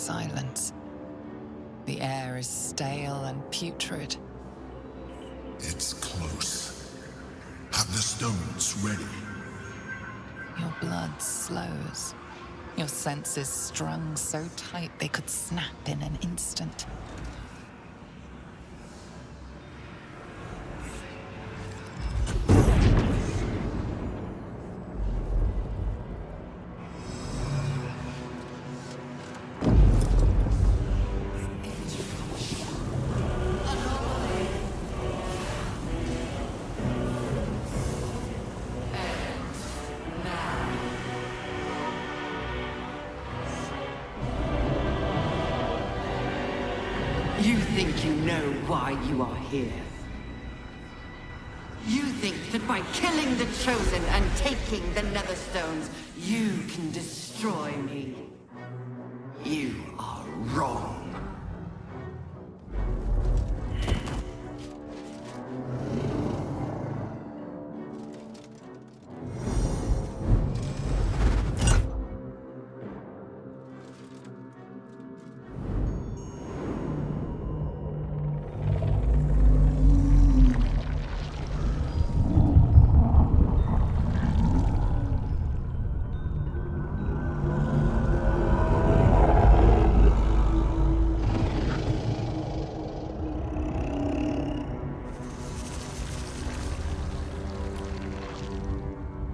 silence. The air is stale and putrid. It's close. Have the stones ready. Your blood slows. Your senses strung so tight they could snap in an instant. You think you know why you are here. You think that by killing the Chosen and taking the Netherstones, you can destroy me. You are wrong.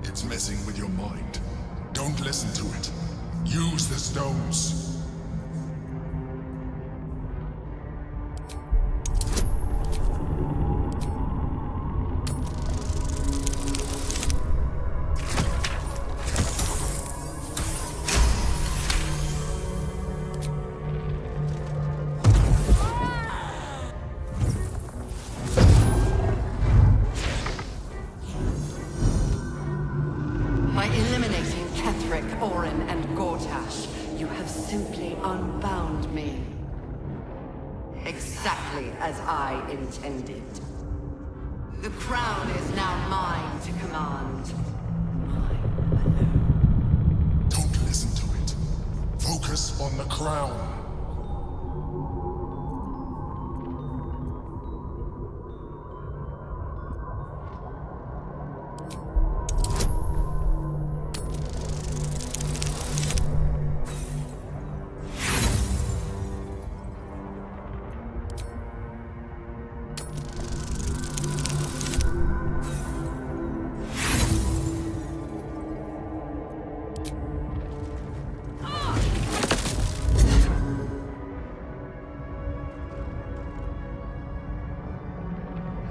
It's messing with your mind. Don't listen to it. Use the stones. By eliminating Ketheric, Orin, and Gortash, you have simply unbound me. Exactly as I intended. The crown is now mine to command. Mine alone. Don't listen to it. Focus on the crown.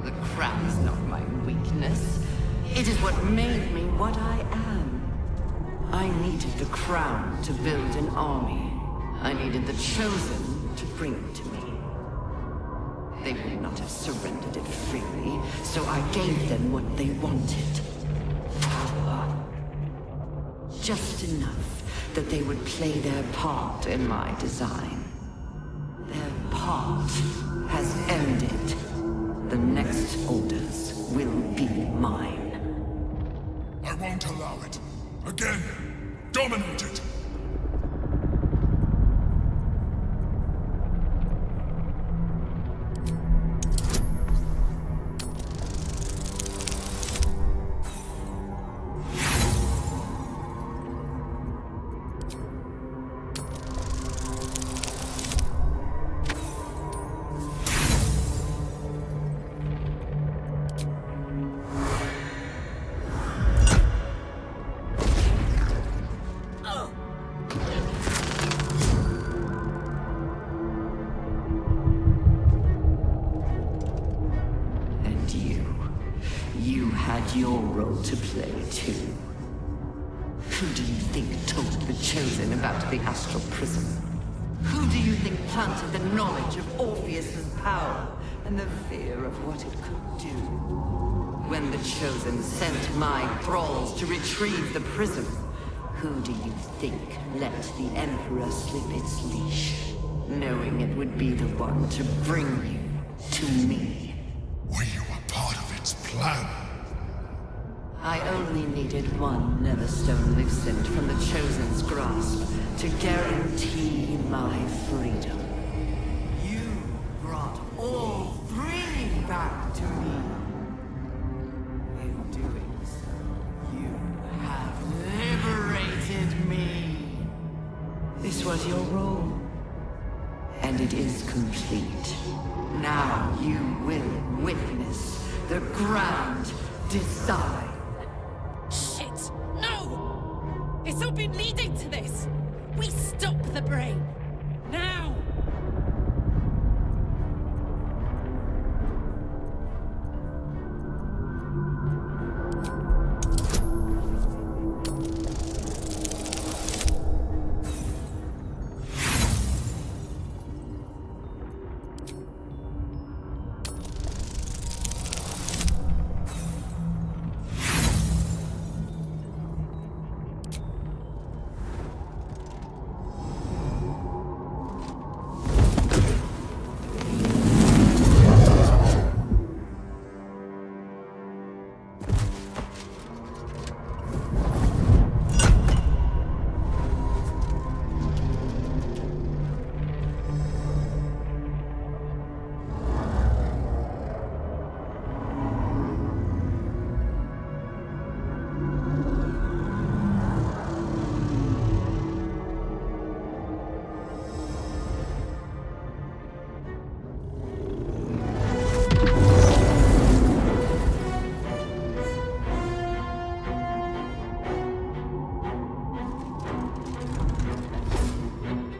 The crown is not my weakness. It is what made me what I am. I needed the crown to build an army. I needed the Chosen to bring it to me. They would not have surrendered it freely, so I gave them what they wanted. Power. Just enough that they would play their part in my design. Their part has ended. The next orders will be mine. I won't allow it. Again, dominate it. You had your role to play, too. Who do you think told the Chosen about the Astral Prism? Who do you think planted the knowledge of Orpheus's power and the fear of what it could do? When the Chosen sent my thralls to retrieve the prism, who do you think let the Emperor slip its leash, knowing it would be the one to bring you to me? Were you a part of its plan? I only needed one Netherstone loosened from the Chosen's grasp to guarantee my freedom. You brought all three back to me. In doing so, you have liberated me. This was your role, and it is complete. Now you will witness the grand design. Shit! No! It's all been leading to this! We stop the brain! Now!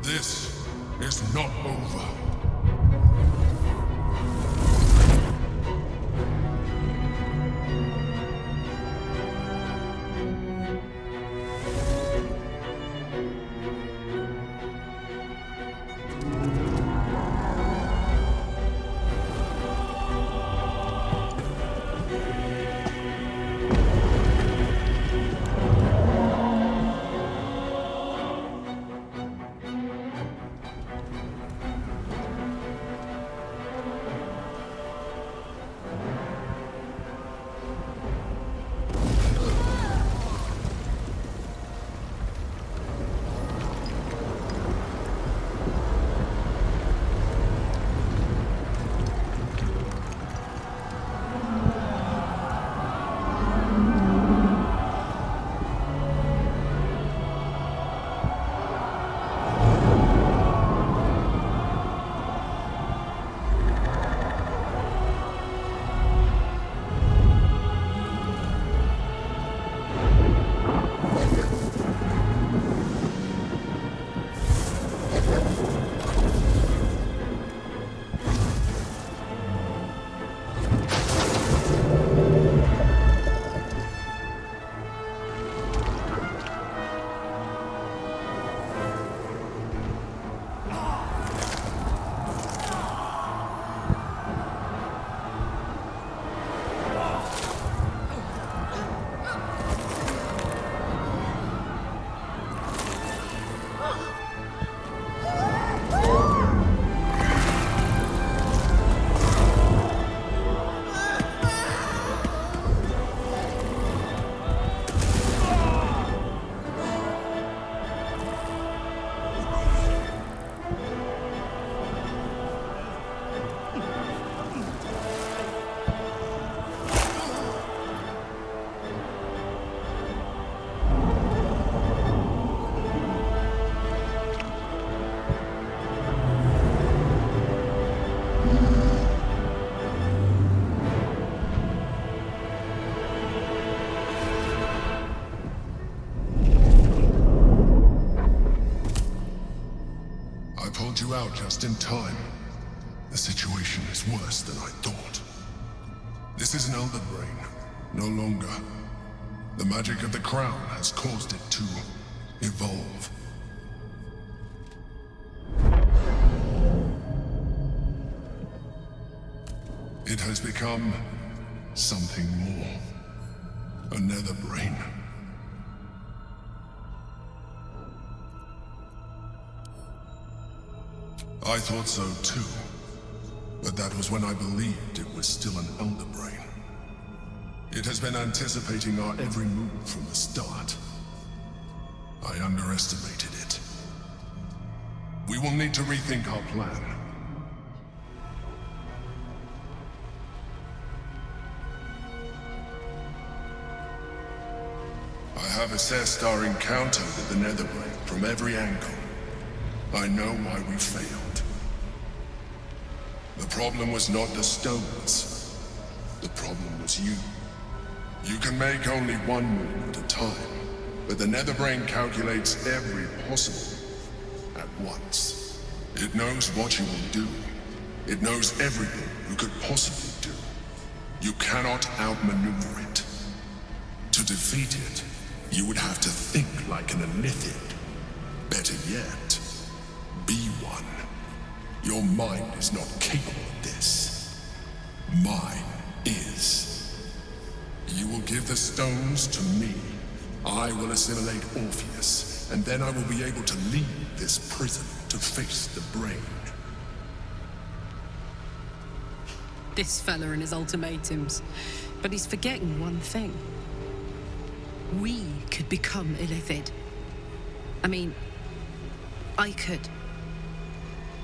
This is not over. You out just in time. The situation is worse than I thought. This is an Elderbrain, no longer. The magic of the crown has caused it to evolve. It has become something more. A Netherbrain. I thought so too, but that was when I believed it was still an Elderbrain. It has been anticipating our every move from the start. I underestimated it. We will need to rethink our plan. I have assessed our encounter with the Netherbrain from every angle. I know why we failed. The problem was not the stones. The problem was you. You can make only one move at a time, but the Netherbrain calculates every possible move at once. It knows what you will do. It knows everything you could possibly do. You cannot outmaneuver it. To defeat it, you would have to think like an Elithid. Better yet, be one. Your mind is not capable of this. Mine is. You will give the stones to me. I will assimilate Orpheus, and then I will be able to leave this prison to face the brain. This fella and his ultimatums. But he's forgetting one thing. We could become Illithid. I mean, I could.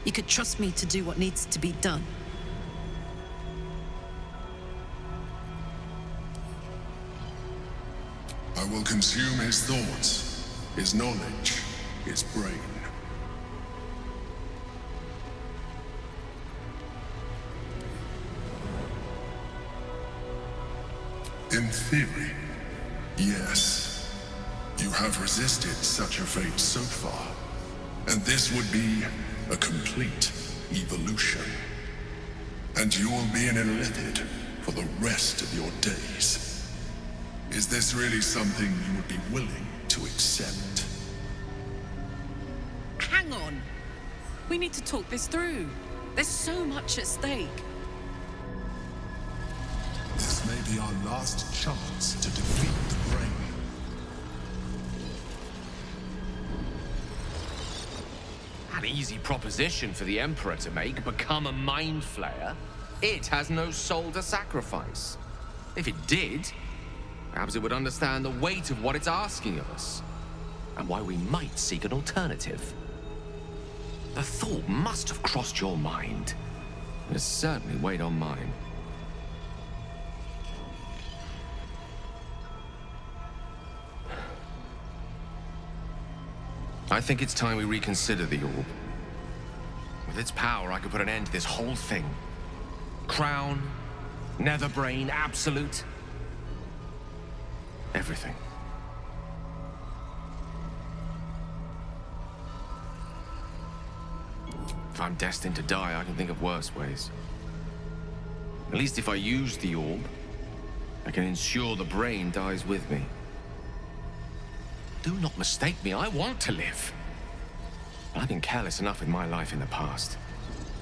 You could trust me to do what needs to be done. I will consume his thoughts, his knowledge, his brain. In theory, yes. You have resisted such a fate so far, and this would be a complete evolution. And you will be an Illithid for the rest of your days. Is this really something you would be willing to accept? Hang on. We need to talk this through. There's so much at stake. This may be our last chance to defeat the brain. An easy proposition for the Emperor to make, become a Mind Flayer. It has no soul to sacrifice. If it did, perhaps it would understand the weight of what it's asking of us, and why we might seek an alternative. The thought must have crossed your mind. It has certainly weighed on mine. I think it's time we reconsider the orb. With its power, I could put an end to this whole thing. Crown, Netherbrain, Absolute. Everything. If I'm destined to die, I can think of worse ways. At least if I use the orb, I can ensure the brain dies with me. Do not mistake me, I want to live. But I've been careless enough with my life in the past.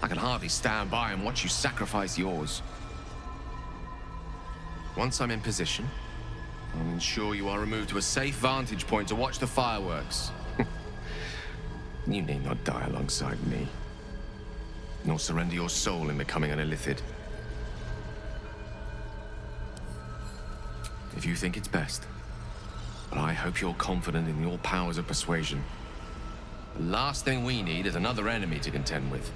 I can hardly stand by and watch you sacrifice yours. Once I'm in position, I'll ensure you are removed to a safe vantage point to watch the fireworks. You need not die alongside me, nor surrender your soul in becoming an Illithid. If you think it's best, but I hope you're confident in your powers of persuasion. The last thing we need is another enemy to contend with.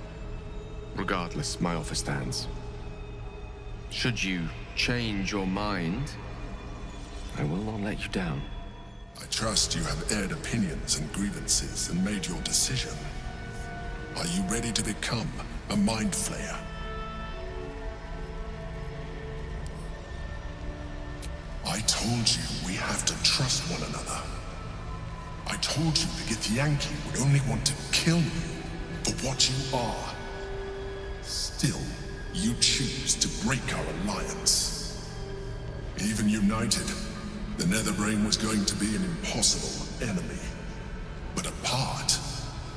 Regardless, my offer stands. Should you change your mind, I will not let you down. I trust you have aired opinions and grievances and made your decision. Are you ready to become a Mind Flayer? I told you we have to trust one another. I told you the Githyanki would only want to kill you for what you are. Still, you choose to break our alliance. Even united, the Netherbrain was going to be an impossible enemy. But apart,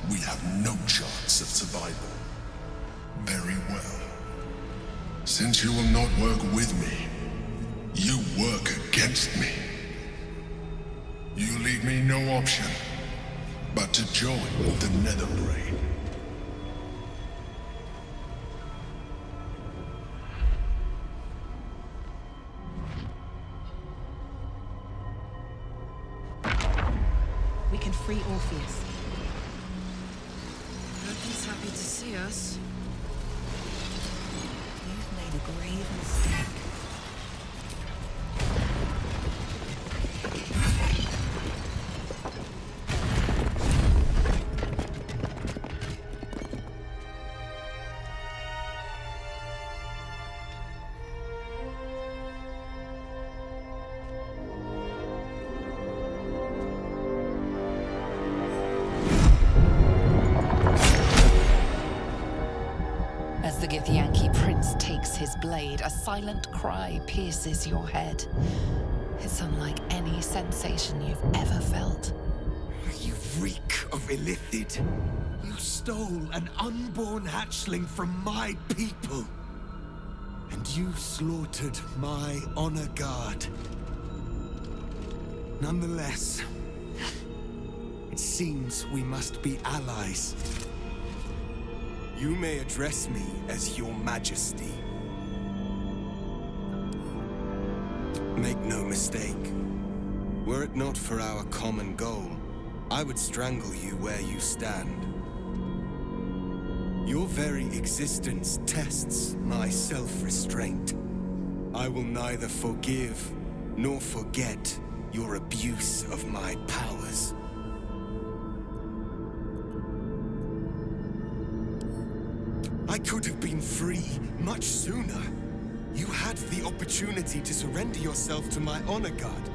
we have no chance of survival. Very well. Since you will not work with me, you work against me. You leave me no option but to join the Netherbrain. free Orpheus. Hope he's happy to see us. You've made a grave mistake. As the Githyanki prince takes his blade, a silent cry pierces your head. It's unlike any sensation you've ever felt. You reek of Illithid. You stole an unborn hatchling from my people. And you slaughtered my honor guard. Nonetheless, it seems we must be allies. You may address me as Your Majesty. Make no mistake. Were it not for our common goal, I would strangle you where you stand. Your very existence tests my self-restraint. I will neither forgive nor forget your abuse of my powers. I could have been free much sooner. You had the opportunity to surrender yourself to my honor guard.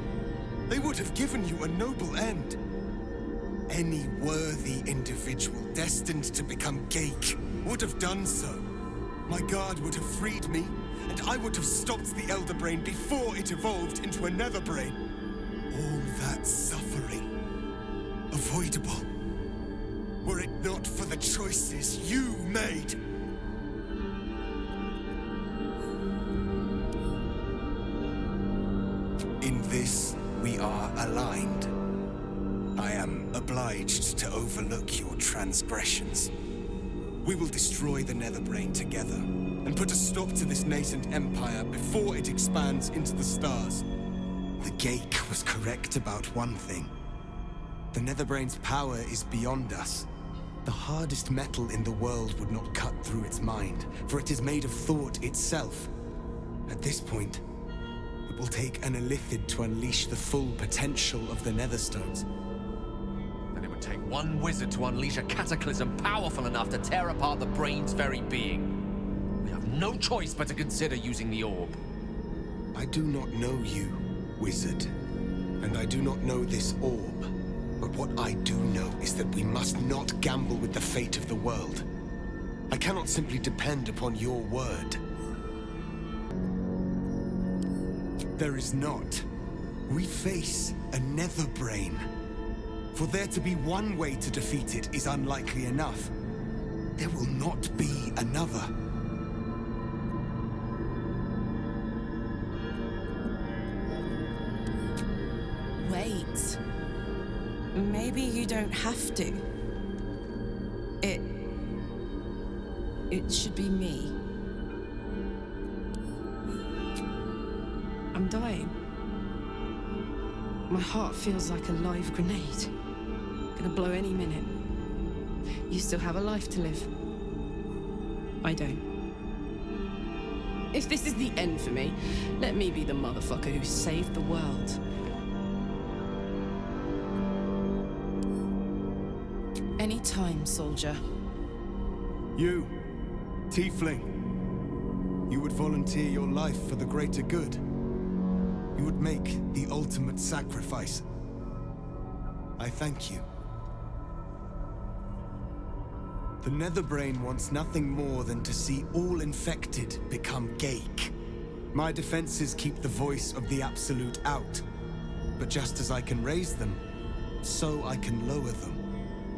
They would have given you a noble end. Any worthy individual destined to become Gale would have done so. My guard would have freed me, and I would have stopped the Elderbrain before it evolved into a Netherbrain. All that suffering, avoidable, were it not for the choices you made. In this, we are aligned. I am obliged to overlook your transgressions. We will destroy the Netherbrain together, and put a stop to this nascent empire before it expands into the stars. The Gale was correct about one thing. The Netherbrain's power is beyond us. The hardest metal in the world would not cut through its mind, for it is made of thought itself. At this point, it will take an Illithid to unleash the full potential of the Netherstones. Then it would take one wizard to unleash a cataclysm powerful enough to tear apart the brain's very being. We have no choice but to consider using the orb. I do not know you, wizard, and I do not know this orb. But what I do know is that we must not gamble with the fate of the world. I cannot simply depend upon your word. There is not. We face a Netherbrain. For there to be one way to defeat it is unlikely enough. There will not be another. Wait. Maybe you don't have to. It should be me. I'm dying. My heart feels like a live grenade. Gonna blow any minute. You still have a life to live. I don't. If this is the end for me, let me be the motherfucker who saved the world. Any time, soldier. You, Tiefling. You would volunteer your life for the greater good. You would make the ultimate sacrifice. I thank you. The Netherbrain wants nothing more than to see all infected become Gale. My defenses keep the voice of the Absolute out. But just as I can raise them, so I can lower them.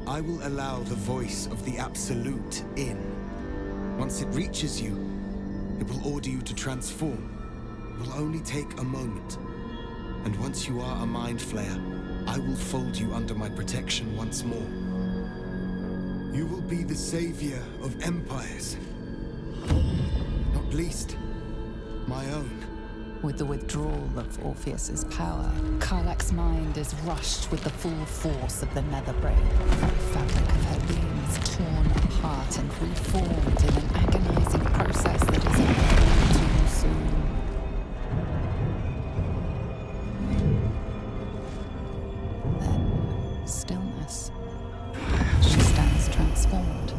I will allow the voice of the Absolute in. Once it reaches you, it will order you to transform. It will only take a moment. And once you are a Mind Flayer, I will fold you under my protection once more. You will be the savior of empires. Not least, my own. With the withdrawal of Orpheus's power, Karlach's mind is rushed with the full force of the Netherbrain. The fabric of her being is torn apart and reformed in an agonizing process that is over too soon. Then, stillness. She stands transformed,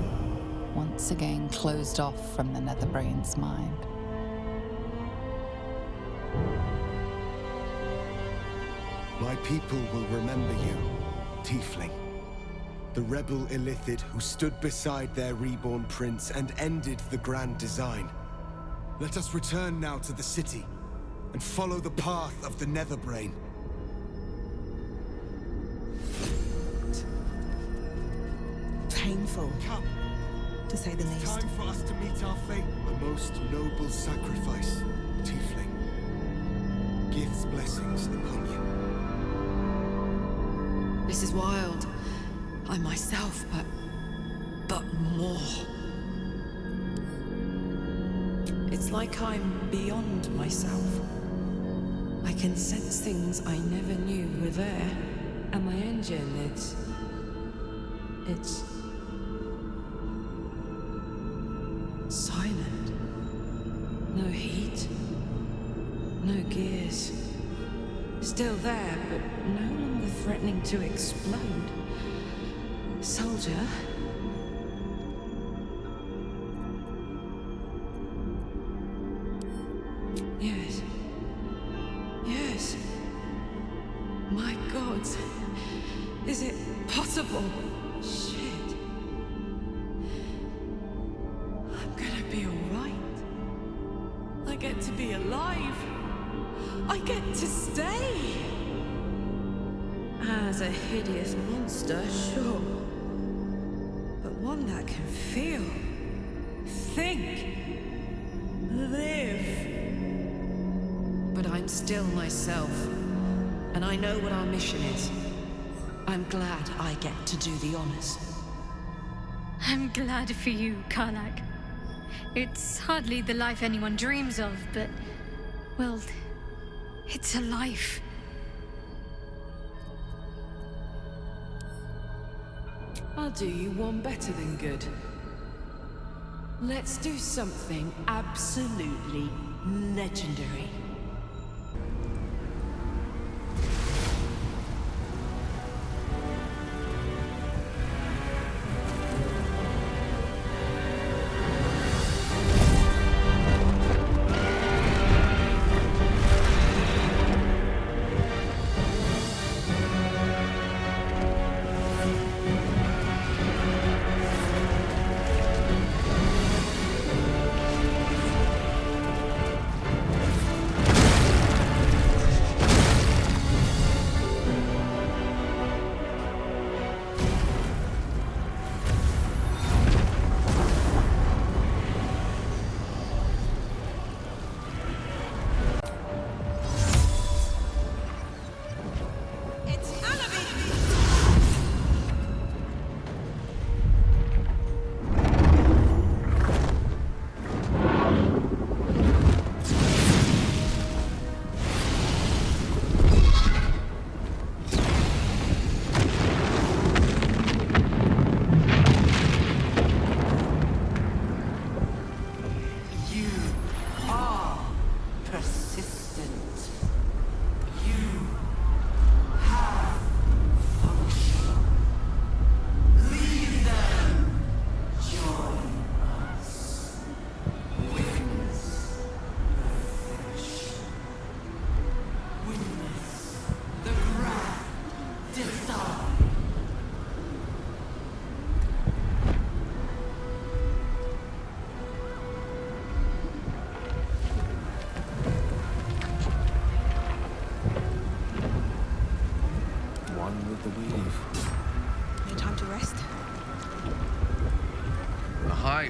once again closed off from the Netherbrain's mind. My people will remember you, Tiefling. The rebel Illithid who stood beside their reborn prince and ended the Grand Design. Let us return now to the city and follow the path of the Netherbrain. Painful, Come, to say the it's least. time for us to meet our fate. A most noble sacrifice, Tiefling. Gith's blessings upon you. This is wild. I myself, but more. It's like I'm beyond myself. I can sense things I never knew were there. And my engine, it's silent. No heat. No gears. Still there, but no longer threatening to explode. Soldier? Yes. Yes. My God. Is it possible? Shit. I'm gonna be alright. I get to be alive. I get to stay. As a hideous monster, sure. But one that can feel, think, live. But I'm still myself, and I know what our mission is. I'm glad I get to do the honors. I'm glad for you, Karlach. It's hardly the life anyone dreams of, but, well, it's a life. I'll do you one better than good. Let's do something absolutely legendary.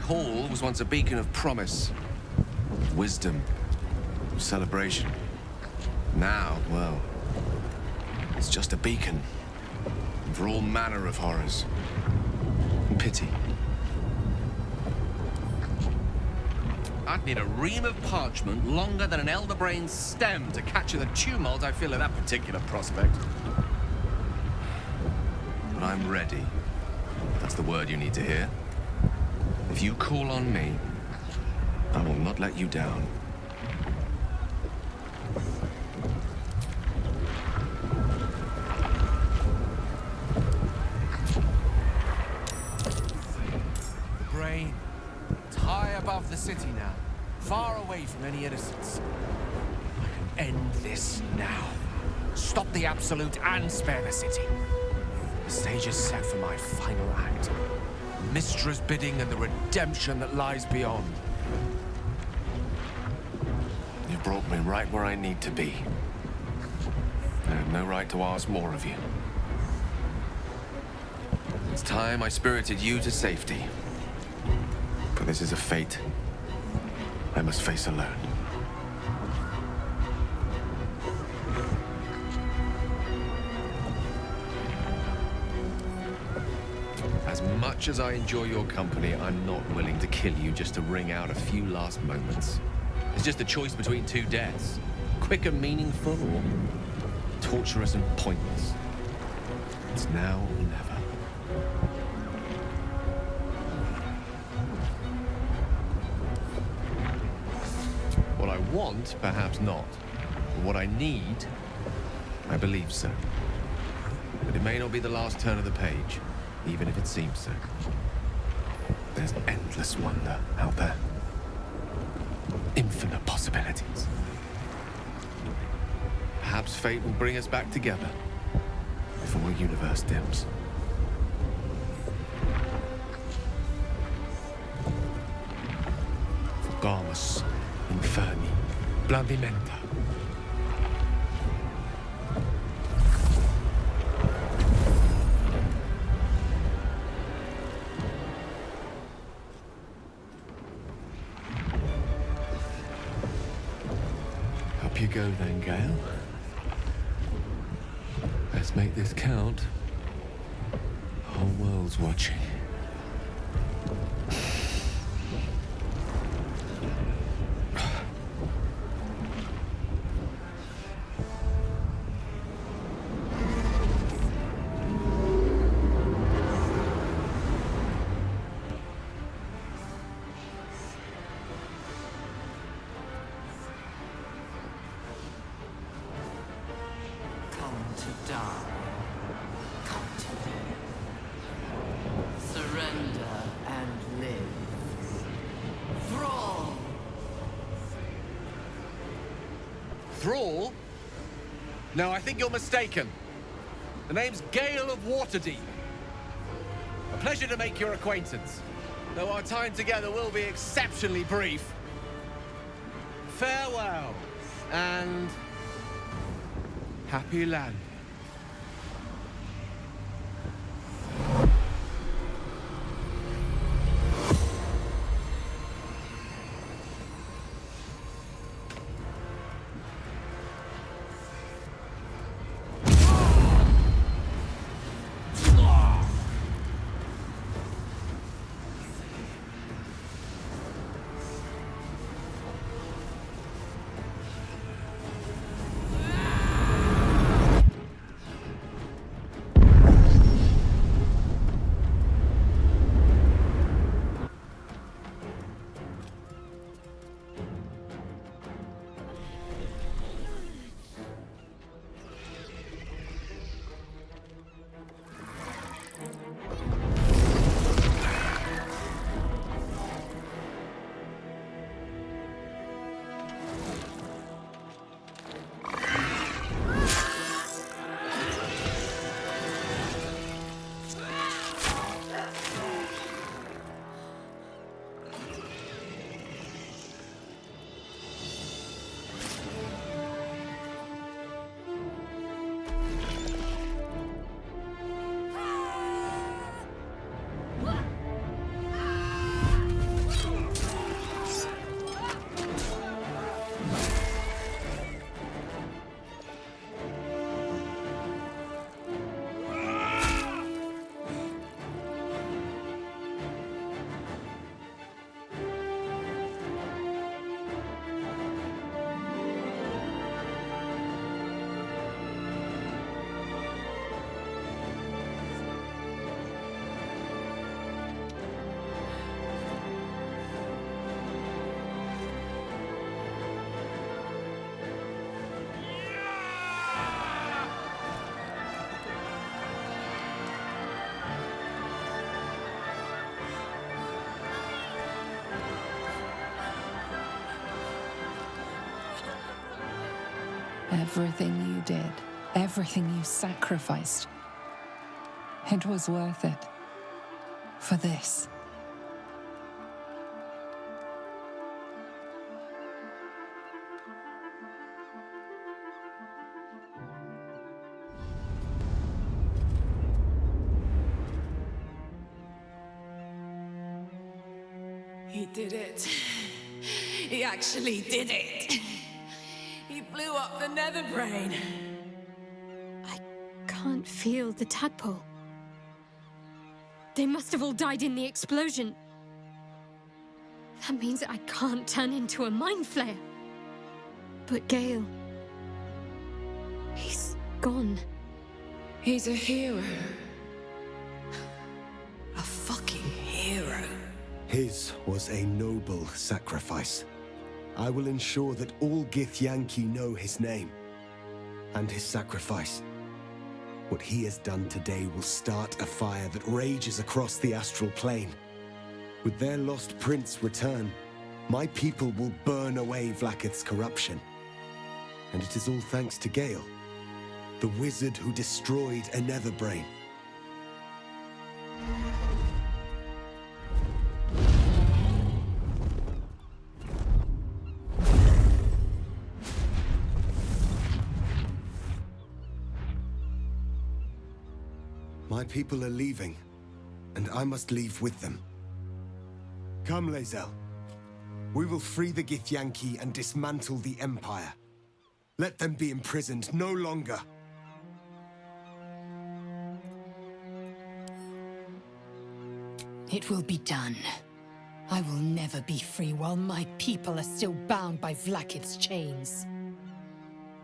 Hall was once a beacon of promise, wisdom, celebration. Now, well, it's just a beacon for all manner of horrors and pity. I'd need a ream of parchment longer than an Elderbrain's stem to capture the tumult I feel at that particular prospect. But I'm ready. That's the word you need to hear. If you call on me, I will not let you down. The brain. It's high above the city now, far away from any innocents. I can end this now. Stop the Absolute and spare the city. The stage is set for my final act. Mystra's bidding and the redemption that lies beyond. You brought me right where I need to be. I have no right to ask more of you. It's time I spirited you to safety. For this is a fate I must face alone. As much as I enjoy your company, I'm not willing to kill you just to wring out a few last moments. It's just a choice between two deaths. Quick and meaningful, or torturous and pointless. It's now or never. What I want, perhaps not. But what I need, I believe so. But it may not be the last turn of the page, even if it seems so. There's endless wonder out there. Infinite possibilities. Perhaps fate will bring us back together before the universe dims. Fugamus Inferni Blandimenta. Up you go then, Gale. Let's make this count. The whole world's watching. Come to die. Come to me. Surrender and live. Thrall! Thrall? No, I think you're mistaken. The name's Gale of Waterdeep. A pleasure to make your acquaintance, though our time together will be exceptionally brief. Farewell, and happy landing. Everything you did, everything you sacrificed, it was worth it. For this. He did it. He actually did it. He blew up the Netherbrain. I can't feel the tadpole. They must have all died in the explosion. That means I can't turn into a mind flayer. But Gale... he's gone. He's a hero. A fucking hero. His was a noble sacrifice. I will ensure that all Githyanki know his name and his sacrifice. What he has done today will start a fire that rages across the astral plane. With their lost prince return, my people will burn away Vlaakith's corruption. And it is all thanks to Gale, the wizard who destroyed a Netherbrain. My people are leaving, and I must leave with them. Come, Lae'zel. We will free the Githyanki and dismantle the Empire. Let them be imprisoned no longer. It will be done. I will never be free while my people are still bound by Vlaakith's chains.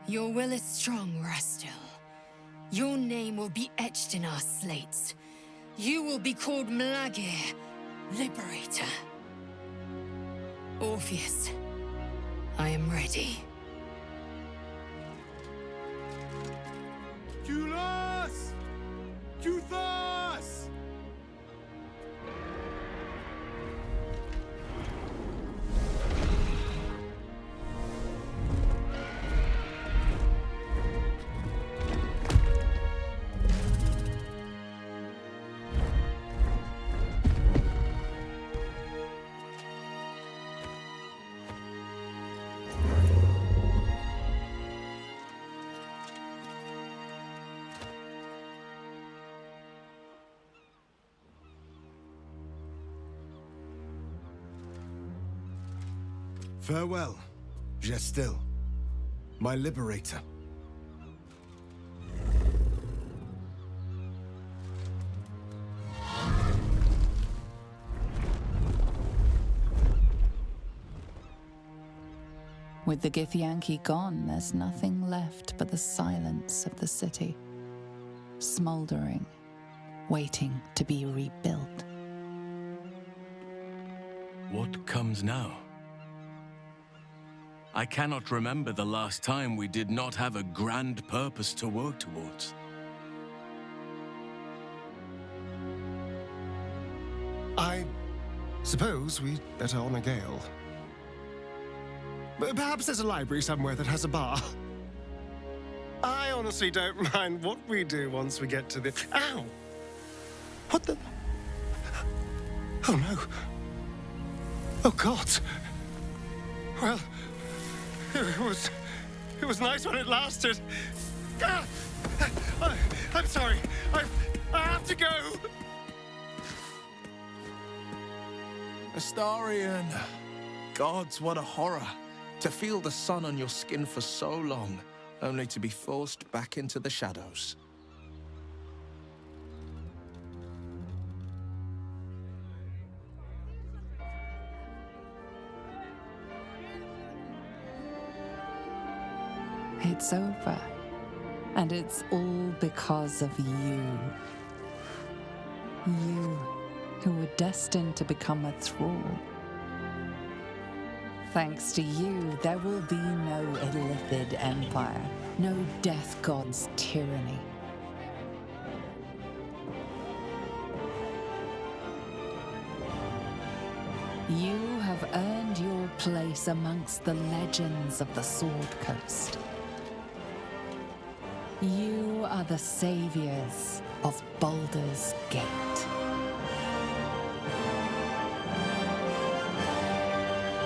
Your will is strong, Rastil. Your name will be etched in our slates. You will be called Mlagir, Liberator. Orpheus, I am ready. Julas! Juthas! Farewell, Gestil, my liberator. With the Githyanki gone, there's nothing left but the silence of the city, smoldering, waiting to be rebuilt. What comes now? I cannot remember the last time we did not have a grand purpose to work towards. I suppose we'd better honor Gale. But perhaps there's a library somewhere that has a bar. I honestly don't mind what we do once we get to the... Ow! What the... Oh no. Oh God. Well... It was nice when it lasted. Ah! I'm sorry. I have to go. Astarion. Gods, what a horror. To feel the sun on your skin for so long, only to be forced back into the shadows. It's over. And it's all because of you. You, who were destined to become a thrall. Thanks to you, there will be no Illithid Empire, no Death God's tyranny. You have earned your place amongst the legends of the Sword Coast. You are the saviors of Baldur's Gate.